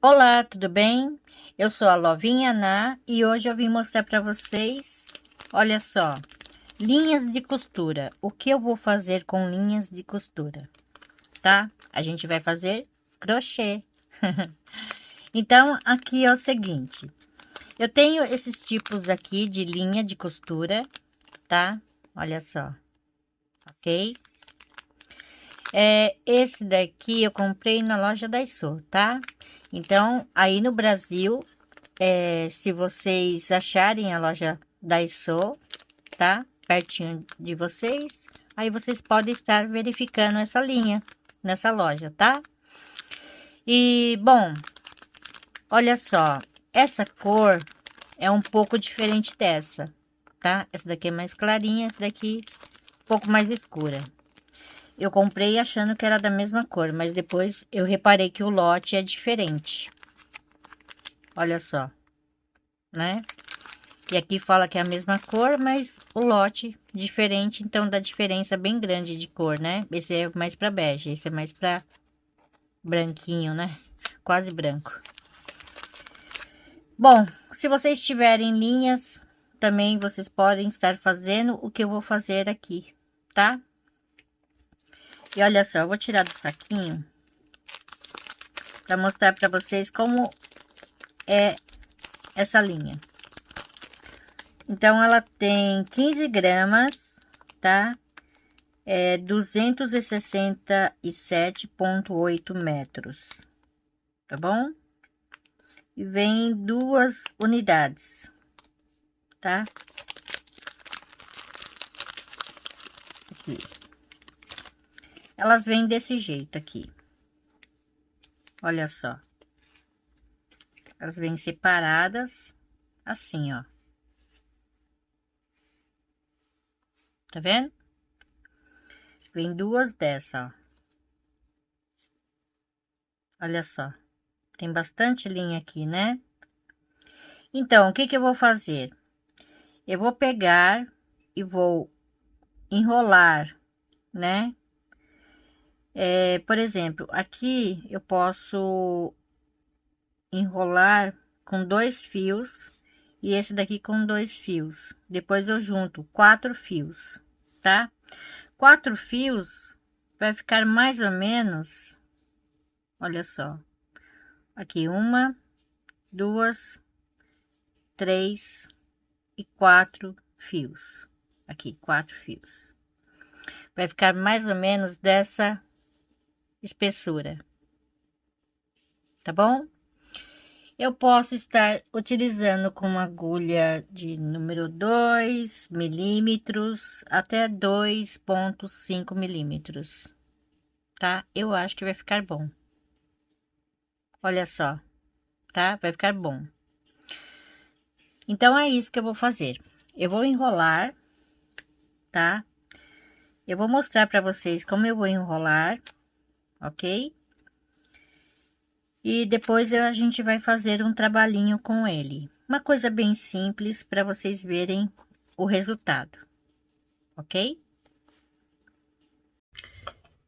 Olá, tudo bem? Eu sou a Lovinha Ná e hoje eu vim mostrar para vocês, olha só, linhas de costura. O que eu vou fazer com linhas de costura, tá? A gente vai fazer crochê. Então, aqui é o seguinte, eu tenho esses tipos aqui de linha de costura, tá? Olha só, ok? Esse daqui eu comprei na loja Daiso, tá? Então, aí no Brasil, se vocês acharem a loja Daiso, tá? Pertinho de vocês, aí vocês podem estar verificando essa linha nessa loja, tá? E, bom, olha só, essa cor é um pouco diferente dessa, tá? Essa daqui é mais clarinha, essa daqui um pouco mais escura. Eu comprei achando que era da mesma cor, mas depois eu reparei que o lote é diferente. Olha só, né? E aqui fala que é a mesma cor, mas o lote diferente, então dá diferença bem grande de cor, né? Esse é mais para bege, esse é mais para branquinho, né? Quase branco. Bom, se vocês tiverem linhas, também vocês podem estar fazendo o que eu vou fazer aqui, tá? E olha só, eu vou tirar do saquinho para mostrar para vocês como é essa linha. Então, ela tem 15 gramas, tá? 267,8 metros, tá bom? E vem duas unidades, tá? Aqui. Elas vêm desse jeito aqui. Olha só. Elas vêm separadas, assim, ó. Tá vendo? Vem duas dessa, ó. Olha só. Tem bastante linha aqui, né? Então, o que que eu vou fazer? Eu vou pegar e vou enrolar, né? Por exemplo, aqui eu posso enrolar com 2 fios e esse daqui com 2 fios. Depois eu junto 4 fios, tá? 4 fios vai ficar mais ou menos, olha só, aqui uma, duas, três e 4 fios. Aqui, 4 fios. Vai ficar mais ou menos dessa espessura, tá bom? Eu posso estar utilizando com agulha de número 2 milímetros até 2,5 milímetros, tá? Eu acho que vai ficar bom. Olha só, tá? Vai ficar bom. Então, é isso que eu vou fazer. Eu vou enrolar, tá? Eu vou mostrar para vocês como eu vou enrolar, ok? E depois a gente vai fazer um trabalhinho com ele. Uma coisa bem simples para vocês verem o resultado, ok?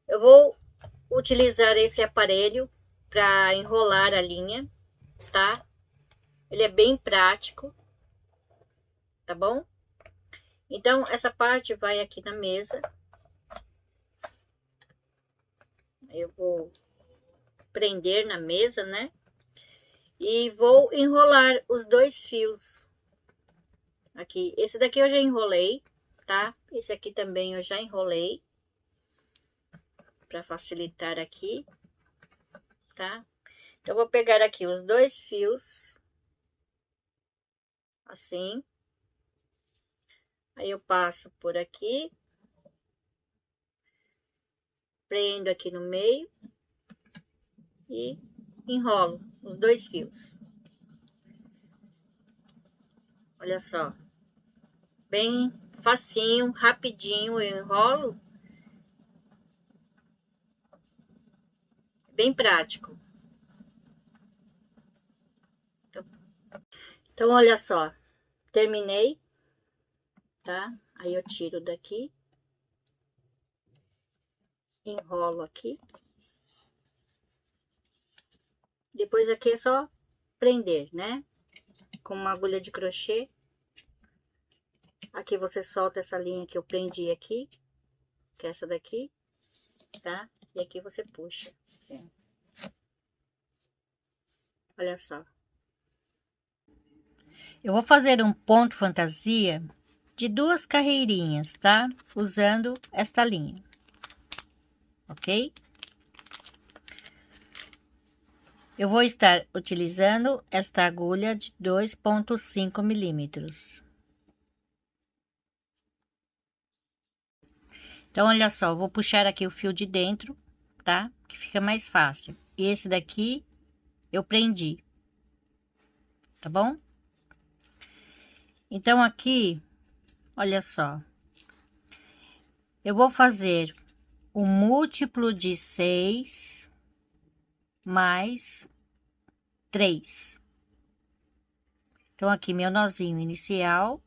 Eu vou utilizar esse aparelho para enrolar a linha, tá? Ele é bem prático, tá bom? Então, essa parte vai aqui na mesa. Eu vou prender na mesa, né? E vou enrolar os 2 fios aqui. Esse daqui eu já enrolei, tá? Esse aqui também eu já enrolei para facilitar aqui, tá? Então, eu vou pegar aqui os 2 fios, assim. Aí eu passo por aqui, prendo aqui no meio e enrolo os 2 fios. Olha só, bem facinho, rapidinho eu enrolo, bem prático. Então, olha só, terminei, tá? Aí eu tiro daqui, enrolo aqui. Depois aqui é só prender, né? Com uma agulha de crochê. Aqui você solta essa linha que eu prendi aqui, que é essa daqui, tá? E aqui você puxa. Olha só. Eu vou fazer um ponto fantasia de 2 carreirinhas, tá? Usando esta linha, ok? Eu vou estar utilizando esta agulha de 2,5 milímetros. Então, olha só, eu vou puxar aqui o fio de dentro, tá? Que fica mais fácil. E esse daqui eu prendi, tá bom? Então, aqui, olha só, eu vou fazer o múltiplo de 6 mais 3. Então, aqui meu nozinho inicial,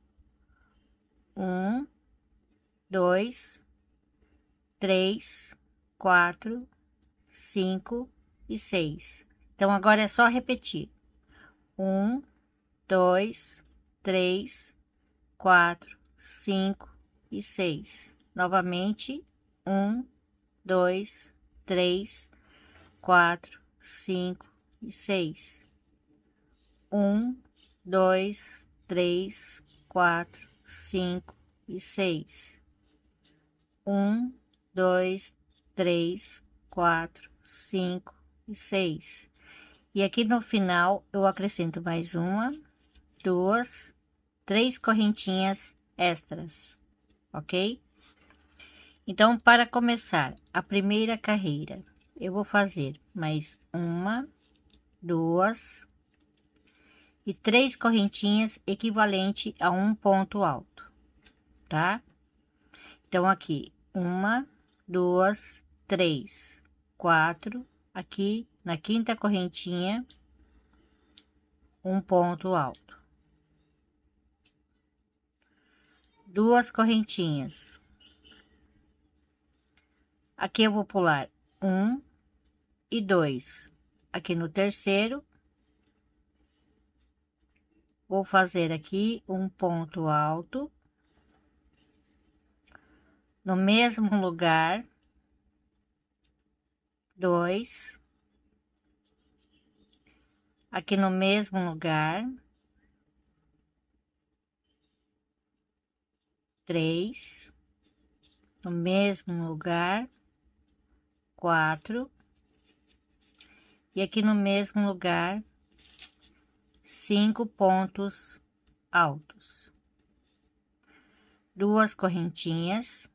1, 2, 3, 4, 5 e 6. Então, agora é só repetir. 1, 2, 3, 4, 5 e 6. Novamente, 1, 2, 3, 4, 5 e 6. 1, 2, 3, 4, 5 e 6. 1, 2, 3, 4, 5 e 6. E aqui no final eu acrescento mais uma, 2, 3 correntinhas extras, ok? Então, para começar a primeira carreira, eu vou fazer mais uma, 2 e 3 correntinhas equivalente a um ponto alto, tá? Então, aqui, 1, 2, 3, 4, aqui na quinta correntinha, um ponto alto. 2 correntinhas. Aqui eu vou pular 1 e 2. Aqui no terceiro, vou fazer aqui um ponto alto. No mesmo lugar, 2. Aqui no mesmo lugar, 3. No mesmo lugar, 4. E aqui no mesmo lugar, 5 pontos altos. 2 correntinhas.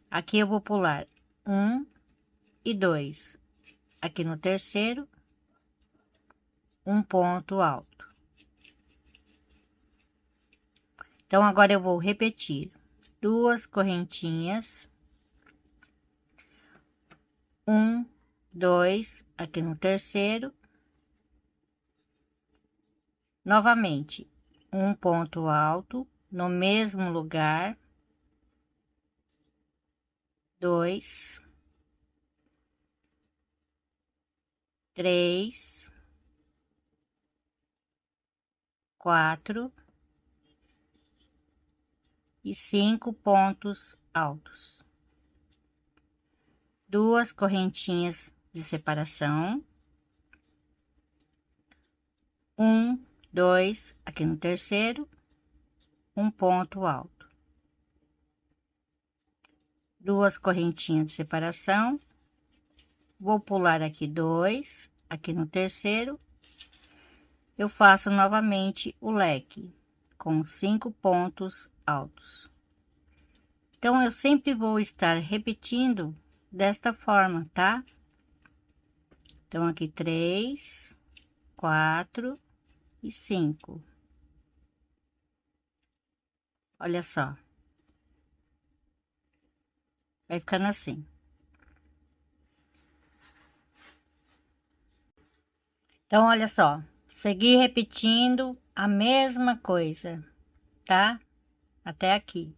Aqui eu vou pular 1 e 2. Aqui no terceiro, um ponto alto. Então, agora eu vou repetir 2 correntinhas, 1, 2, aqui no terceiro, novamente, um ponto alto, no mesmo lugar, 2, 3, 4 e 5 pontos altos. 2 correntinhas de separação, 1, 2, aqui no terceiro, um ponto alto. 2 correntinhas de separação, vou pular aqui 2, aqui no terceiro, eu faço novamente o leque com 5 pontos altos. Então, eu sempre vou estar repetindo desta forma, tá? Então, aqui 3, 4 e 5. Olha só. Vai ficando assim. Então, olha só. Segui repetindo a mesma coisa, tá? Até aqui.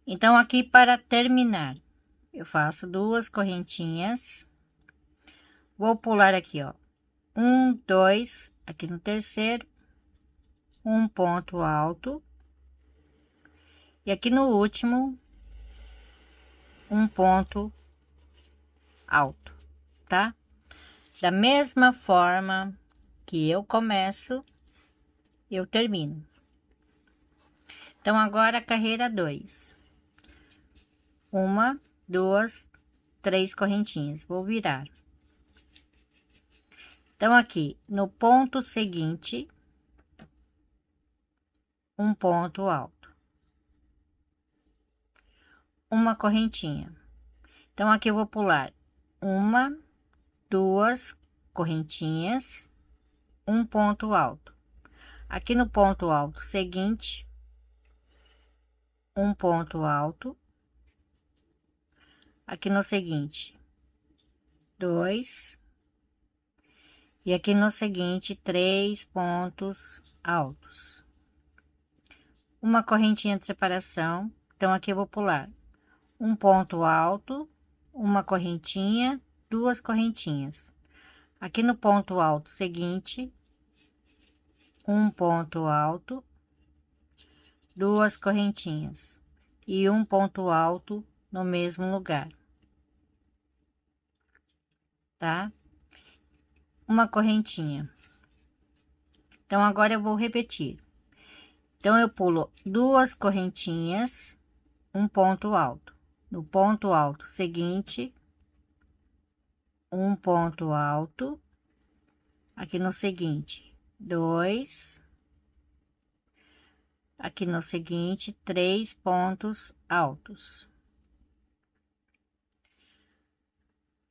Então, aqui para terminar, eu faço 2 correntinhas, Vou pular aqui, ó, 1, 2, aqui no terceiro, um ponto alto, e aqui no último, um ponto alto, tá? Da mesma forma que eu começo, eu termino. Então, agora a carreira 2. Uma, duas, três correntinhas. Vou virar. Então, aqui no ponto seguinte, um ponto alto. Uma correntinha. Então, aqui eu vou pular uma, duas correntinhas, um ponto alto. Aqui no ponto alto seguinte, um ponto alto. Aqui no seguinte, dois. E aqui no seguinte, 3 pontos altos. Uma correntinha de separação. Então, aqui eu vou pular um ponto alto, uma correntinha, duas correntinhas. Aqui no ponto alto seguinte, um ponto alto, duas correntinhas e um ponto alto no mesmo lugar, tá? Uma correntinha. Então, agora eu vou repetir. Então, eu pulo duas correntinhas, um ponto alto. No ponto alto seguinte, um ponto alto. Aqui no seguinte, dois. Aqui no seguinte, 3 pontos altos.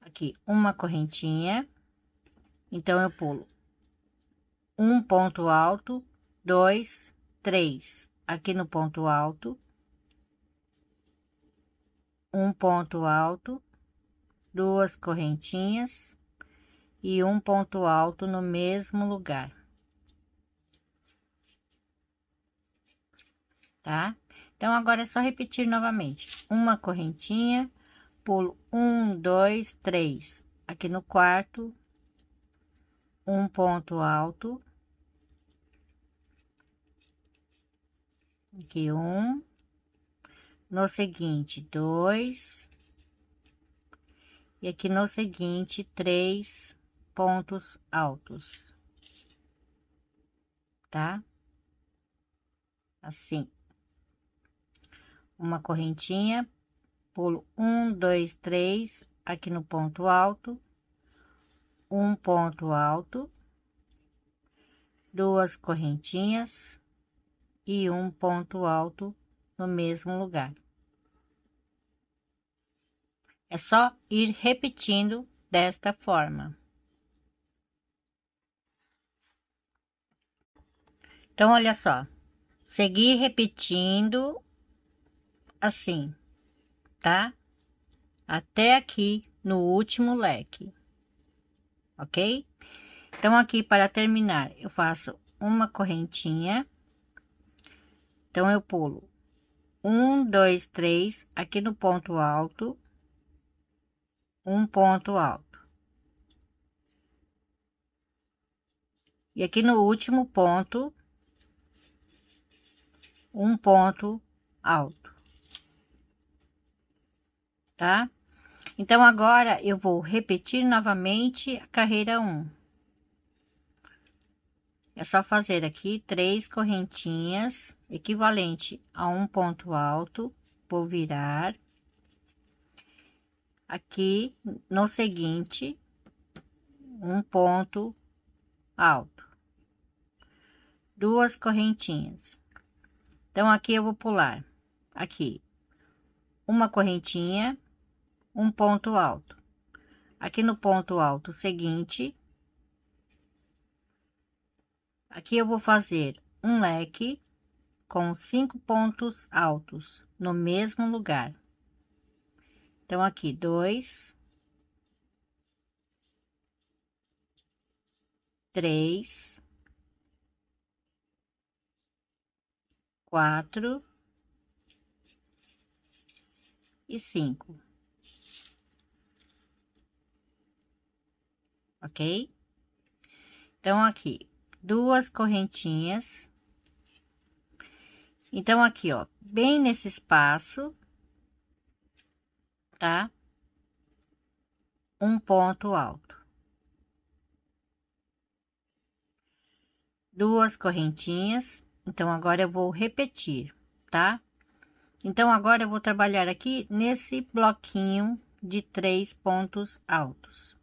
Aqui, uma correntinha. Então, eu pulo um ponto alto, 2, 3. Aqui no ponto alto, um ponto alto, duas correntinhas e um ponto alto no mesmo lugar, tá? Então, agora é só repetir novamente. Uma correntinha, pulo 1, 2, 3. Aqui no quarto, um ponto alto. Aqui um. No seguinte, 2. E aqui no seguinte, 3 pontos altos, tá? Assim. Uma correntinha, pulo 1, 2, 3, aqui no ponto alto, um ponto alto, duas correntinhas e um ponto alto no mesmo lugar. É só ir repetindo desta forma. Então, olha só, seguir repetindo assim, tá? Até aqui no último leque, ok? Então, aqui para terminar, eu faço uma correntinha. Então, eu pulo 1, 2, 3, aqui no ponto alto, um ponto alto. E aqui no último ponto, um ponto alto, tá? Então, agora eu vou repetir novamente a carreira 1. É só fazer aqui 3 correntinhas, equivalente a um ponto alto, vou virar. Aqui no seguinte, um ponto alto, duas correntinhas. Então, aqui eu vou pular, aqui, uma correntinha, um ponto alto. Aqui no ponto alto seguinte, aqui eu vou fazer um leque com 5 pontos altos no mesmo lugar. Então, aqui, 2, 3, 4 e 5. ok? Então, aqui, 2 correntinhas. Então, aqui, ó, bem nesse espaço, tá? Um ponto alto. 2 correntinhas. Então, agora eu vou repetir, tá? Então, agora eu vou trabalhar aqui nesse bloquinho de 3 pontos altos.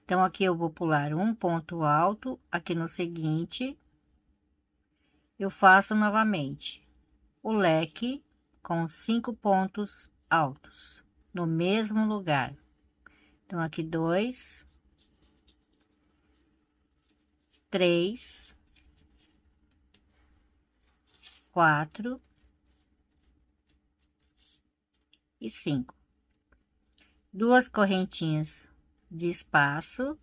Então, aqui eu vou pular um ponto alto, aqui no seguinte, eu faço novamente o leque com 5 pontos altos no mesmo lugar. Então, aqui 2, 3, 4 e 5. 2 correntinhas de espaço.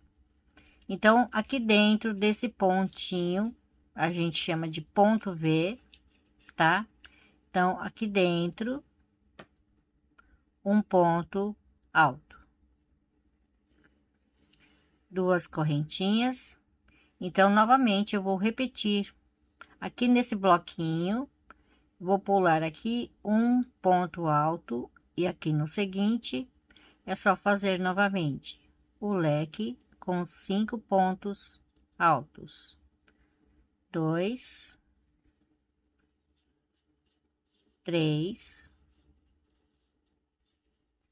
Então, aqui dentro desse pontinho, a gente chama de ponto V, tá? Então, aqui dentro, um ponto alto. 2 correntinhas. Então, novamente, eu vou repetir aqui nesse bloquinho, vou pular aqui um ponto alto e aqui no seguinte, é só fazer novamente o leque com 5 pontos altos. 2, 3,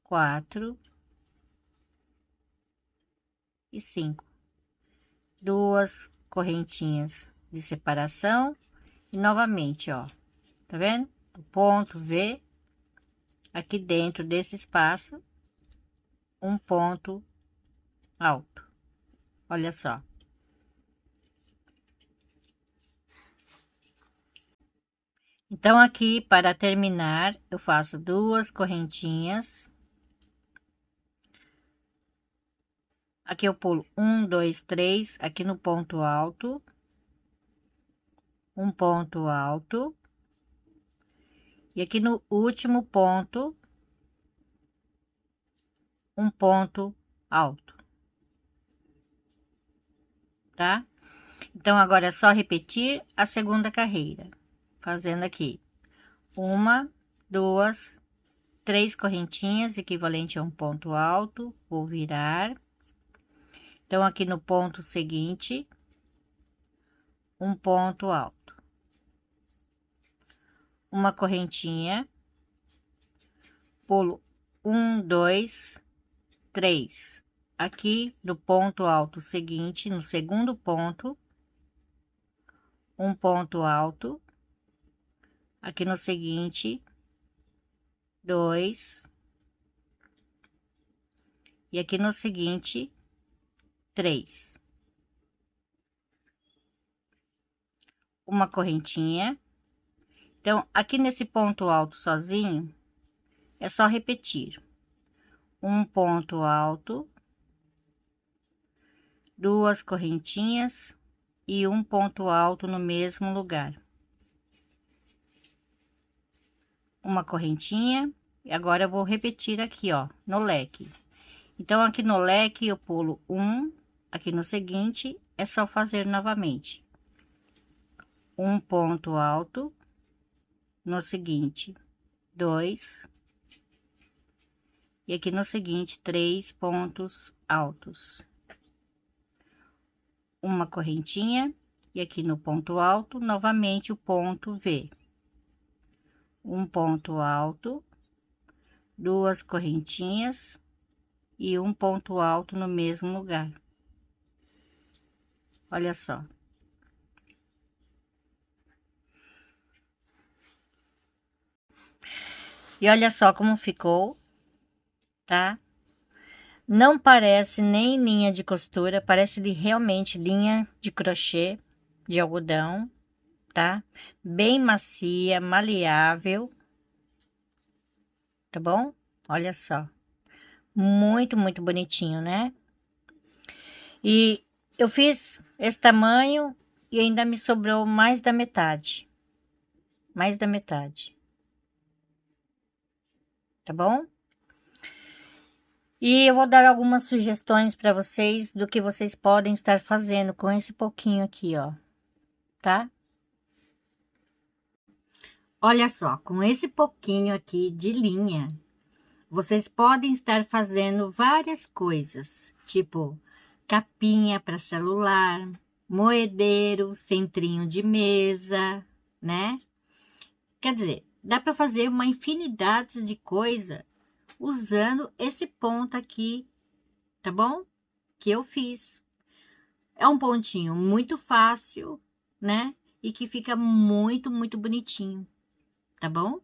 4 e 5. 2 correntinhas de separação e novamente, ó, tá vendo? O ponto V, aqui dentro desse espaço, um ponto alto. Olha só. Então, aqui, para terminar, eu faço 2 correntinhas. Aqui eu pulo 1, 2, 3, aqui no ponto alto. Um ponto alto. E aqui no último ponto, um ponto alto. Tá? Então, agora é só repetir a segunda carreira. Fazendo aqui. 1, 2, 3 correntinhas, equivalente a um ponto alto. Vou virar. Então, aqui no ponto seguinte, um ponto alto. Uma correntinha. Pulo 1, 2, 3. Aqui no ponto alto seguinte, no segundo ponto, um ponto alto. Aqui no seguinte, 2. E aqui no seguinte, 3. Uma correntinha. Então, aqui nesse ponto alto sozinho, é só repetir. Um ponto alto, 2 correntinhas e um ponto alto no mesmo lugar. Uma correntinha, e agora eu vou repetir aqui, ó, no leque. Então, aqui no leque eu pulo 1, aqui no seguinte, é só fazer novamente. Um ponto alto, no seguinte, 2, e aqui no seguinte, 3 pontos altos. Uma correntinha, e aqui no ponto alto, novamente o ponto V. Um ponto alto, 2 correntinhas e um ponto alto no mesmo lugar. Olha só. E olha só como ficou, tá? Não parece nem linha de costura, parece realmente linha de crochê de algodão, tá? Bem macia, maleável, tá bom? Olha só. Muito, muito bonitinho, né? E eu fiz esse tamanho e ainda me sobrou mais da metade. Mais da metade. Tá bom? E eu vou dar algumas sugestões para vocês do que vocês podem estar fazendo com esse pouquinho aqui, ó, tá? Olha só, com esse pouquinho aqui de linha, vocês podem estar fazendo várias coisas, tipo capinha para celular, moedeiro, centrinho de mesa, né? Quer dizer, dá para fazer uma infinidade de coisa usando esse ponto aqui, tá bom? Que eu fiz. É um pontinho muito fácil, né? E que fica muito, muito bonitinho, tá bom?